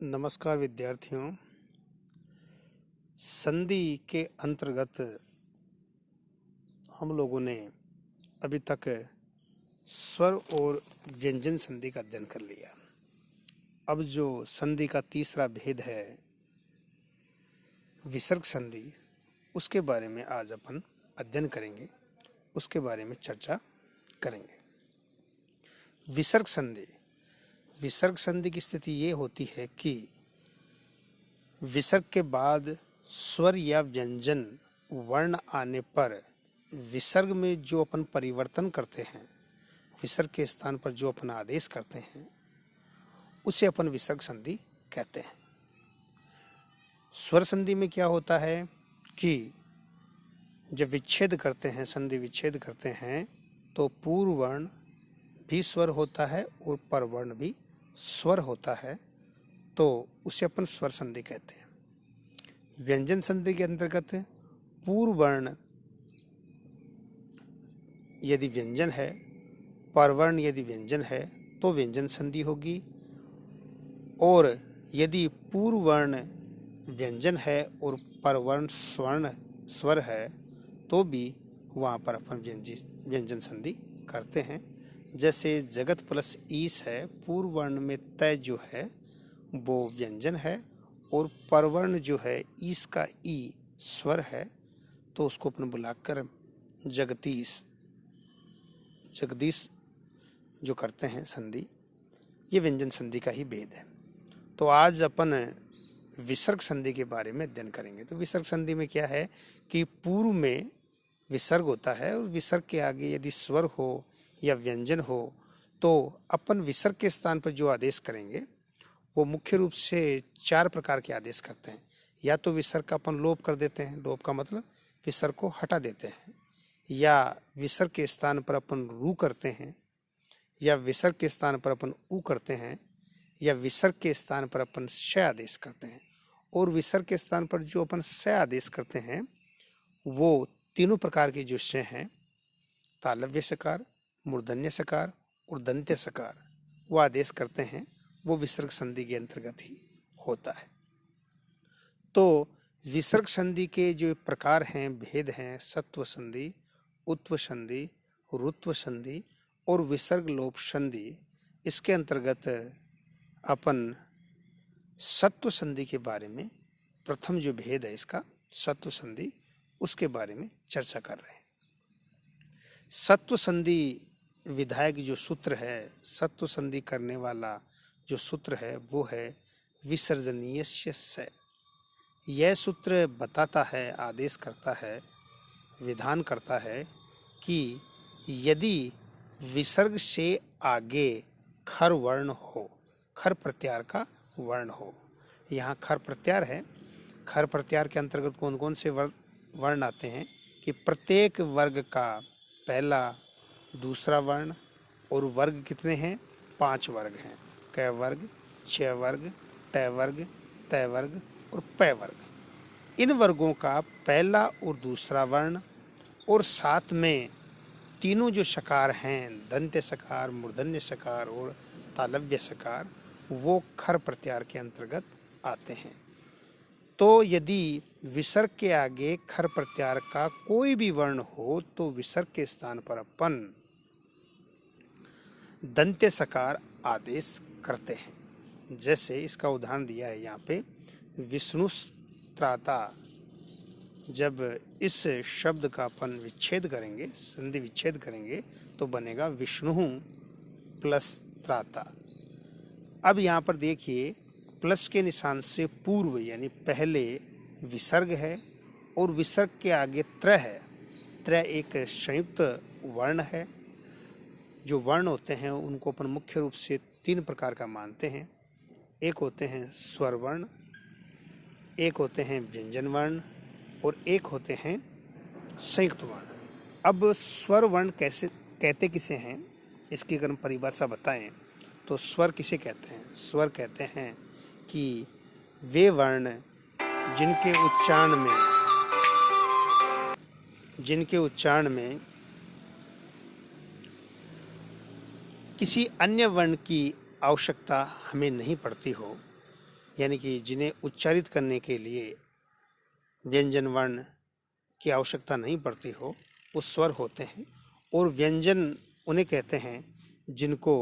नमस्कार विद्यार्थियों। संधि के अंतर्गत हम लोगों ने अभी तक स्वर और व्यंजन संधि का अध्ययन कर लिया। अब जो संधि का तीसरा भेद है विसर्ग संधि, उसके बारे में आज अपन अध्ययन करेंगे, उसके बारे में चर्चा करेंगे। विसर्ग संधि की स्थिति ये होती है कि विसर्ग के बाद स्वर या व्यंजन वर्ण आने पर विसर्ग में जो अपन परिवर्तन करते हैं, विसर्ग के स्थान पर जो अपन आदेश करते हैं, उसे अपन विसर्ग संधि कहते हैं। स्वर संधि में क्या होता है कि जब विच्छेद करते हैं, संधि विच्छेद करते हैं, तो पूर्व वर्ण भी स्वर होता है और परवर्ण भी स्वर होता है, तो उसे अपन स्वर संधि कहते हैं। व्यंजन संधि के अंतर्गत पूर्व वर्ण यदि व्यंजन है, परवर्ण यदि व्यंजन है तो व्यंजन संधि होगी, और यदि पूर्व वर्ण व्यंजन है और परवर्ण स्वर है तो भी वहाँ पर अपन व्यंजन संधि करते हैं। जैसे जगत प्लस ईस है, पूर्व वर्ण में तय जो है वो व्यंजन है और परवर्ण जो है ईस का ई स्वर है, तो उसको अपन बुलाकर जगदीश जो करते हैं संधि, ये व्यंजन संधि का ही भेद है। तो आज अपन विसर्ग संधि के बारे में अध्ययन करेंगे। तो विसर्ग संधि में क्या है कि पूर्व में विसर्ग होता है और विसर्ग के आगे यदि स्वर हो या व्यंजन हो तो अपन विसर्ग के स्थान पर जो आदेश करेंगे वो मुख्य रूप से 4 प्रकार के आदेश करते हैं। या तो विसर्ग का अपन लोप कर देते हैं, लोप का मतलब विसर्ग को हटा देते हैं, या विसर्ग के स्थान पर अपन रू करते हैं, या विसर्ग के स्थान पर अपन ऊ करते हैं, या विसर्ग के स्थान पर अपन श आदेश करते हैं। और विसर्ग के स्थान पर जो अपन श आदेश करते हैं वो तीनों प्रकार के जो श हैं, तालव्य सकार, मूर्धन्य सकार और दंत्य सकार, वो आदेश करते हैं, वो विसर्ग संधि के अंतर्गत ही होता है। तो विसर्ग संधि के जो प्रकार हैं, भेद हैं, सत्व संधि, उत्व संधि, रुत्व संधि और विसर्ग लोप संधि। इसके अंतर्गत अपन सत्व संधि के बारे में, प्रथम जो भेद है इसका सत्व संधि, उसके बारे में चर्चा कर रहे हैं। सत्व संधि विधायक जो सूत्र है, सत्व संधि करने वाला जो सूत्र है वो है विसर्जनीयस्य से। यह सूत्र बताता है, आदेश करता है, विधान करता है कि यदि विसर्ग से आगे खर वर्ण हो, खर प्रत्यार का वर्ण हो। यहाँ खर प्रत्यार है। खर प्रत्यार के अंतर्गत कौन कौन से वर्ण आते हैं कि प्रत्येक वर्ग का पहला, दूसरा वर्ण, और वर्ग कितने हैं? 5 वर्ग हैं। क वर्ग, छ वर्ग, ट वर्ग, त वर्ग और प वर्ग। इन वर्गों का पहला और दूसरा वर्ण और साथ में तीनों जो सकार हैं, दंत्य सकार, मूर्धन्य सकार और तालव्य सकार, वो खर प्रत्यार के अंतर्गत आते हैं। तो यदि विसर्ग के आगे खर प्रत्यार का कोई भी वर्ण हो तो विसर्ग के स्थान पर अपन दंत्य सकार आदेश करते हैं। जैसे इसका उदाहरण दिया है यहाँ पे, विष्णुस्त्राता। जब इस शब्द का अपन विच्छेद करेंगे, संधि विच्छेद करेंगे, तो बनेगा विष्णु प्लस त्राता। अब यहाँ पर देखिए, प्लस के निशान से पूर्व यानी पहले विसर्ग है और विसर्ग के आगे त्र है। त्र एक संयुक्त वर्ण है। जो वर्ण होते हैं उनको अपन मुख्य रूप से 3 प्रकार का मानते हैं। एक होते हैं स्वर वर्ण, एक होते हैं व्यंजन वर्ण और एक होते हैं संयुक्त वर्ण। अब स्वर वर्ण कैसे कहते किसे हैं, इसकी अगर हम परिभाषा बताएं तो स्वर किसे कहते हैं? स्वर कहते हैं कि वे वर्ण जिनके उच्चारण में किसी अन्य वर्ण की आवश्यकता हमें नहीं पड़ती हो, यानी कि जिन्हें उच्चारित करने के लिए व्यंजन वर्ण की आवश्यकता नहीं पड़ती हो, वो स्वर होते हैं। और व्यंजन उन्हें कहते हैं जिनको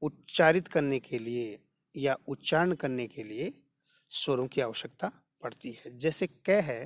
उच्चारित करने के लिए या उच्चारण करने के लिए स्वरों की आवश्यकता पड़ती है। जैसे क है,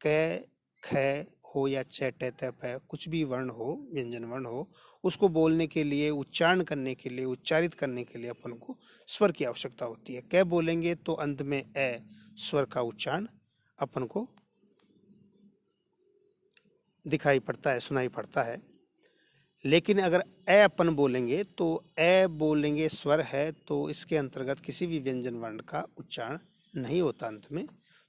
क, ख हो या च, ट, त, प, कुछ भी वर्ण हो, व्यंजन वर्ण हो, उसको बोलने के लिए, उच्चारण करने के लिए, उच्चारित करने के लिए अपन को स्वर की आवश्यकता होती है। क बोलेंगे तो अंत में ए स्वर का उच्चारण अपन को दिखाई पड़ता है, सुनाई पड़ता है। लेकिन अगर ए अपन बोलेंगे तो ए बोलेंगे स्वर है, तो इसके अंतर्गत किसी भी व्यंजन वर्ण का उच्चारण नहीं होता अंत में।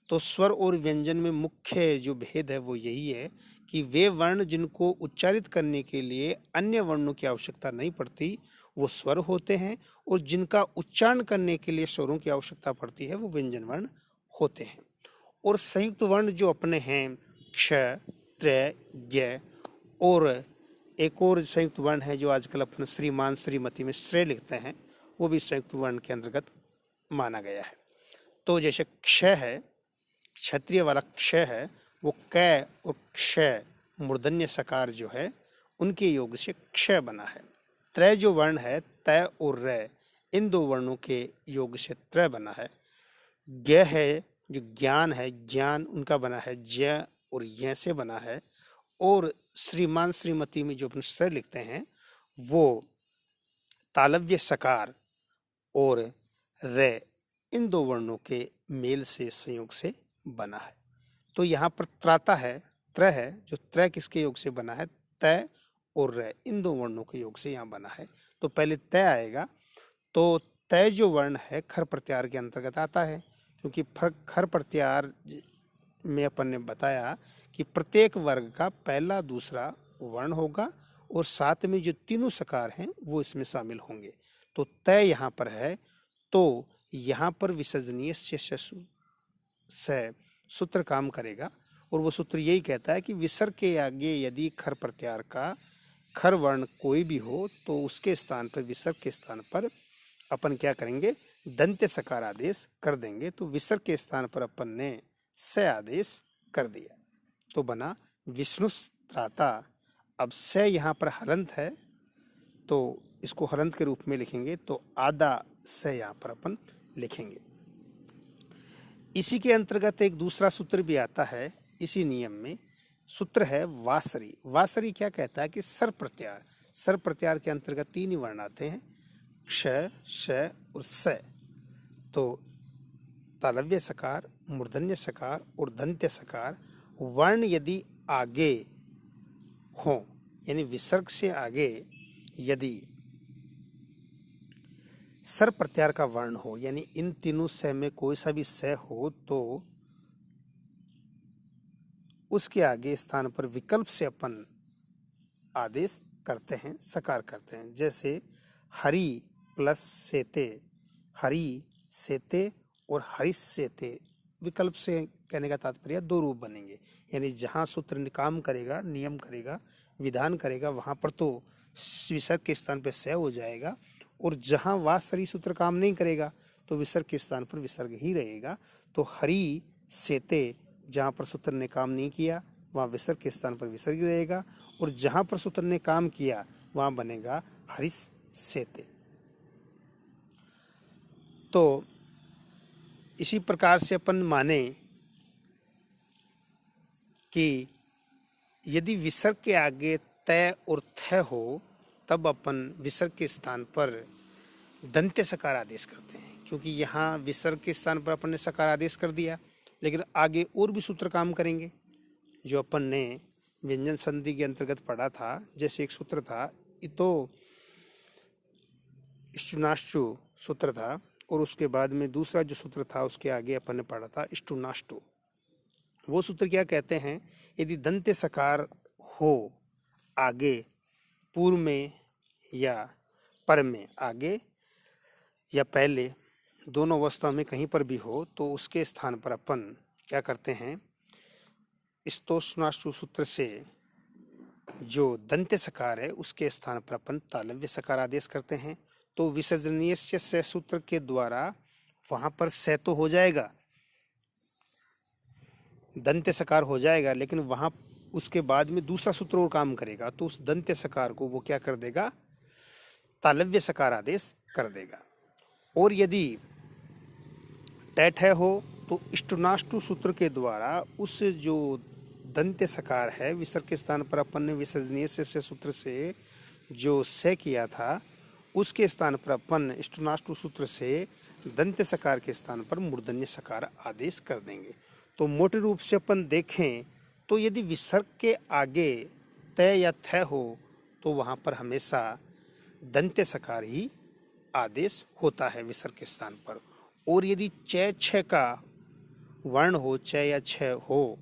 तो स्वर और व्यंजन में मुख्य जो भेद है वो यही है कि वे वर्ण जिनको उच्चारित करने के लिए अन्य वर्णों की आवश्यकता नहीं पड़ती वो स्वर होते हैं, और जिनका उच्चारण करने के लिए स्वरों की आवश्यकता पड़ती है वो व्यंजन वर्ण होते हैं। और संयुक्त वर्ण जो अपने हैं क्ष, त्र, ज्ञ, और एक और संयुक्त वर्ण है जो आजकल अपने श्रीमान श्रीमती में श्रेय लिखते हैं, वो भी संयुक्त वर्ण के अंतर्गत माना गया है। तो जैसे क्ष है, क्षत्रिय वाला क्ष है, वो क और क्ष मूर्धन्य सकार जो है उनके योग से क्ष बना है। त्रय जो वर्ण है, तय और रै, इन दो वर्णों के योग से त्रय बना है। ज्ञ है जो ज्ञान है, ज्ञान उनका बना है ज्ञ और य से बना है। और श्रीमान श्रीमती में जो अपन श्रेय लिखते हैं वो तालव्य सकार और रे, इन दो वर्णों के मेल से संयोग से बना है। तो यहाँ पर त्राता है, त्र है, जो त्र किसके योग से बना है, तय और रे, इन दो वर्णों के योग से यहाँ बना है। तो पहले तय आएगा, तो तय जो वर्ण है खर प्रत्याहार के अंतर्गत आता है, क्योंकि खर प्रत्याहार में अपन ने बताया कि प्रत्येक वर्ग का पहला दूसरा वर्ण होगा और साथ में जो तीनों सकार हैं वो इसमें शामिल होंगे। तो तय यहाँ पर है, तो यहाँ पर विसर्जनीय से सूत्र काम करेगा, और वो सूत्र यही कहता है कि विसर्ग के आगे यदि खर प्रत्याहार का खर वर्ण कोई भी हो तो उसके स्थान पर, विसर्ग के स्थान पर अपन क्या करेंगे, दंत्य सकार आदेश कर देंगे। तो विसर्ग के स्थान पर अपन ने स आदेश कर दिया, तो बना विष्णुस्त्राता। अब से यहाँ पर हलंत है, तो इसको हलंत के रूप में लिखेंगे, तो आधा से यहाँ पर अपन लिखेंगे। इसी के अंतर्गत एक दूसरा सूत्र भी आता है इसी नियम में, सूत्र है वासरी। वासरी क्या कहता है कि सर प्रत्याहार, सर प्रत्याहार के अंतर्गत तीन ही वर्ण आते हैं, क्ष, श और स। तो तालव्य सकार, मूर्धन्य सकार और दंत्य सकार वर्ण यदि आगे हो, यानी विसर्ग से आगे यदि सर प्रत्याहार का वर्ण हो, यानी इन तीनों स में कोई सा भी स हो, तो उसके आगे स्थान पर विकल्प से अपन आदेश करते हैं, सकार करते हैं। जैसे हरि प्लस सेते, हरि सेते और हरिस सेते, विकल्प से कहने का तात्पर्य दो रूप बनेंगे, यानी जहाँ सूत्र काम करेगा, नियम करेगा, विधान करेगा, वहाँ पर तो विसर्ग के स्थान पर स हो जाएगा, और जहाँ वासरी सूत्र काम नहीं करेगा तो विसर्ग के स्थान पर विसर्ग ही रहेगा। तो हरि सेते जहाँ पर सूत्र ने काम नहीं किया वहाँ विसर्ग के स्थान पर विसर्ग रहेगा, और जहाँ पर सूत्र ने काम किया वहाँ बनेगा हरिस सेते। तो इसी प्रकार से अपन माने कि यदि विसर्ग के आगे तय और थ हो तब अपन विसर्ग के स्थान पर दंत्य सकार आदेश करते हैं, क्योंकि यहाँ विसर्ग के स्थान पर अपन ने सकार आदेश कर दिया, लेकिन आगे और भी सूत्र काम करेंगे जो अपन ने व्यंजन संधि के अंतर्गत पढ़ा था। जैसे एक सूत्र था इतो इष्टुनाष्टु सूत्र था, और उसके बाद में दूसरा जो सूत्र था उसके आगे अपन ने पढ़ा था इष्टुनाष्टु। वो सूत्र क्या कहते हैं, यदि दंत्य सकार हो आगे पूर्व में या पर में, आगे या पहले, दोनों अवस्था में कहीं पर भी हो, तो उसके स्थान पर अपन क्या करते हैं, इष्टोष्णाष्टु सूत्र से जो दंत्य सकार है उसके स्थान पर अपन तालव्य सकार आदेश करते हैं। तो विसर्जनीय से सूत्र के द्वारा वहां पर से तो हो जाएगा, दंत्य सकार हो जाएगा, लेकिन वहां उसके बाद में दूसरा सूत्र और काम करेगा, तो उस दंत्य सकार को वो क्या कर देगा, तालव्य सकार आदेश कर देगा। और यदि टैठ हो तो इष्टुनाष्टु सूत्र के द्वारा उस जो दंत्य सकार है, विसर्ग के स्थान पर अपन ने विसर्जनीय से सूत्र से जो से किया था, उसके स्थान पर अपन इष्टुनाष्टु सूत्र से दंत्य सकार के स्थान पर मूर्धन्य सकार आदेश कर देंगे। तो मोटे रूप से अपन देखें तो यदि विसर्ग के आगे तय या थ हो तो वहां पर हमेशा दंत्य सकार ही आदेश होता है विसर्ग के स्थान पर। और यदि च छ का वर्ण हो, च या छ हो,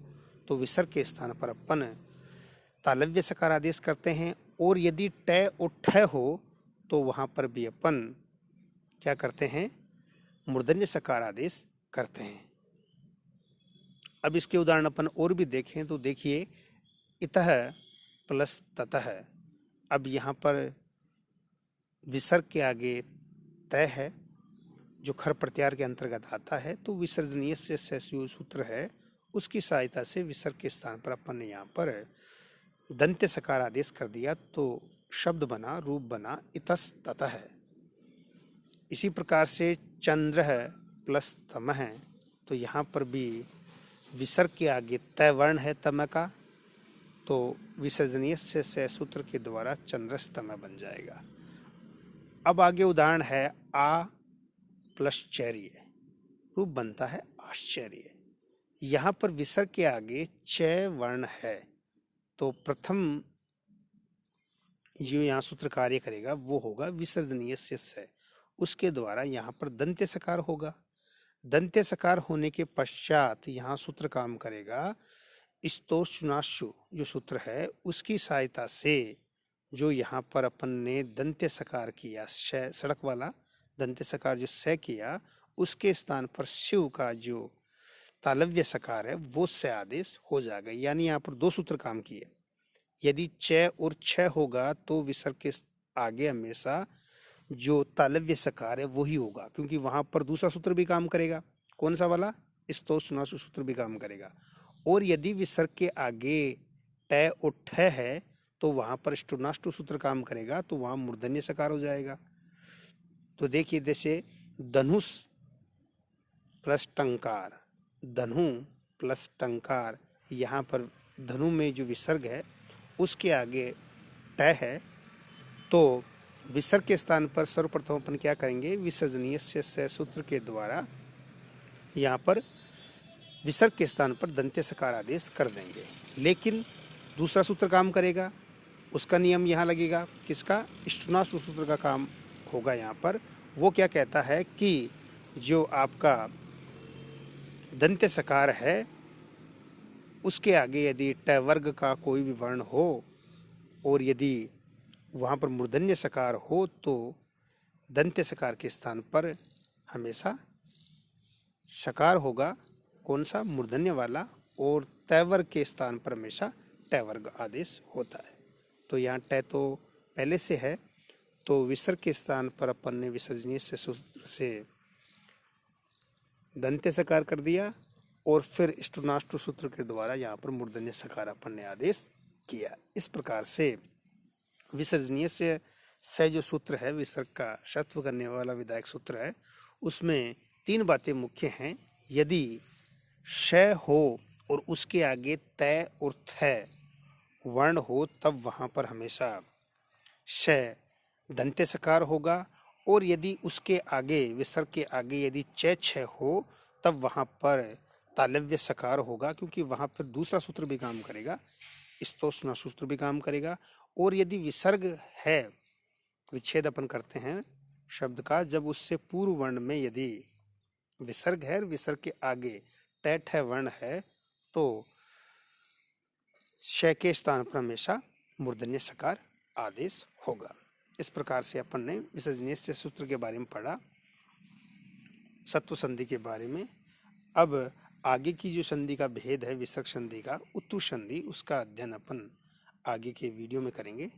तो विसर्ग के स्थान पर अपन तालव्य सकार आदेश करते हैं। और यदि ट और ठ हो तो वहां पर भी अपन क्या करते हैं, मूर्धन्य सकार आदेश करते हैं। अब इसके उदाहरण अपन और भी देखें तो देखिए, इतः प्लस ततः। अब यहाँ पर विसर्ग के आगे तय है जो खर प्रत्याहार के अंतर्गत आता है, तो विसर्जनीय से सूत्र है, उसकी सहायता से विसर्ग के स्थान पर अपन ने यहाँ पर दंत्य सकार आदेश कर दिया, तो शब्द बना, रूप बना इतस ततः है। इसी प्रकार से चंद्र प्लस तमः, तो यहाँ पर भी विसर्ग के आगे तय वर्ण है तम का, तो विसर्जनीय से सूत्र के द्वारा चंद्रस्तम बन जाएगा। अब आगे उदाहरण है आ प्लस चैर्य, रूप बनता है आश्चर्य। यहाँ पर विसर्ग के आगे च वर्ण है, तो प्रथम जो यहाँ सूत्र कार्य करेगा वो होगा विसर्जनीय से, उसके द्वारा यहाँ पर दंत्य सकार होगा। दंत्य सकार होने के पश्चात यहाँ सूत्र काम करेगा स्तोष्णाशु जो सूत्र है, उसकी सहायता से जो यहाँ पर अपन ने दंत्य सकार किया, सड़क वाला दंत्य सकार जो से किया, उसके स्थान पर शिव का जो तालव्य सकार है वो से आदेश हो जाएगा। यानी यहाँ पर दो सूत्र काम किए। यदि च और छ होगा तो विसर्ग के आगे हमेशा जो तालव्य सकार है वही होगा, क्योंकि वहां पर दूसरा सूत्र भी काम करेगा। कौन सा वाला, स्तोष्णाशु सूत्र भी काम करेगा। और यदि विसर्ग के आगे ट और ठ है तो वहां पर स्टुनाष्टु सूत्र काम करेगा, तो वहां मूर्धन्य सकार हो जाएगा। तो देखिए, जैसे धनुष प्लस टंकार, धनु प्लस टंकार, यहाँ पर धनु में जो विसर्ग है उसके आगे ट है, तो विसर्ग के स्थान पर सर्वप्रथम अपन क्या करेंगे, विसर्जनीय से सूत्र के द्वारा यहाँ पर विसर्ग के स्थान पर दंत्य सकार आदेश कर देंगे। लेकिन दूसरा सूत्र काम करेगा, उसका नियम यहाँ लगेगा, किसका, इष्टुनाष्टु सूत्र का काम होगा। यहाँ पर वो क्या कहता है कि जो आपका दंत्य सकार है उसके आगे यदि ट वर्ग का कोई भी वर्ण हो और यदि वहाँ पर मूर्धन्य सकार हो तो दंत्य सकार के स्थान पर हमेशा सकार होगा। कौन सा, मूर्धन्य वाला। और तय वर्ग के स्थान पर हमेशा ट वर्ग आदेश होता है। तो यहाँ ट तो पहले से है, तो विसर्ग के स्थान पर अपन ने विसर्जनीय से सूत्र से दंत्य सकार कर दिया और फिर स्टुनाष्टु सूत्र के द्वारा यहाँ पर मूर्धन्य सकार अपन ने आदेश किया। इस प्रकार से विसर्जनीय से जो सूत्र है, विसर्ग का षत्व करने वाला विधायक सूत्र है, उसमें तीन बातें मुख्य हैं। यदि श हो और उसके आगे तय और थ वर्ण हो तब वहां पर हमेशा श दंत्य सकार होगा। और यदि उसके आगे, विसर्ग के आगे यदि च छ हो तब वहां पर तालव्य सकार होगा, क्योंकि वहां पर दूसरा सूत्र भी काम करेगा, स्तोष्ण सूत्र भी काम करेगा। और यदि विसर्ग है, विच्छेद अपन करते हैं शब्द का, जब उससे पूर्व वर्ण में यदि विसर्ग है, विसर्ग के आगे ट ठ वर्ण है, तो श के स्थान पर हमेशा मूर्धन्य सकार आदेश होगा। इस प्रकार से अपन ने विसर्जनीय से सूत्र के बारे में पढ़ा, सत्व संधि के बारे में। अब आगे की जो संधि का भेद है विसर्ग संधि का, उत्तु संधि, उसका अध्ययन अपन आगे के वीडियो में करेंगे।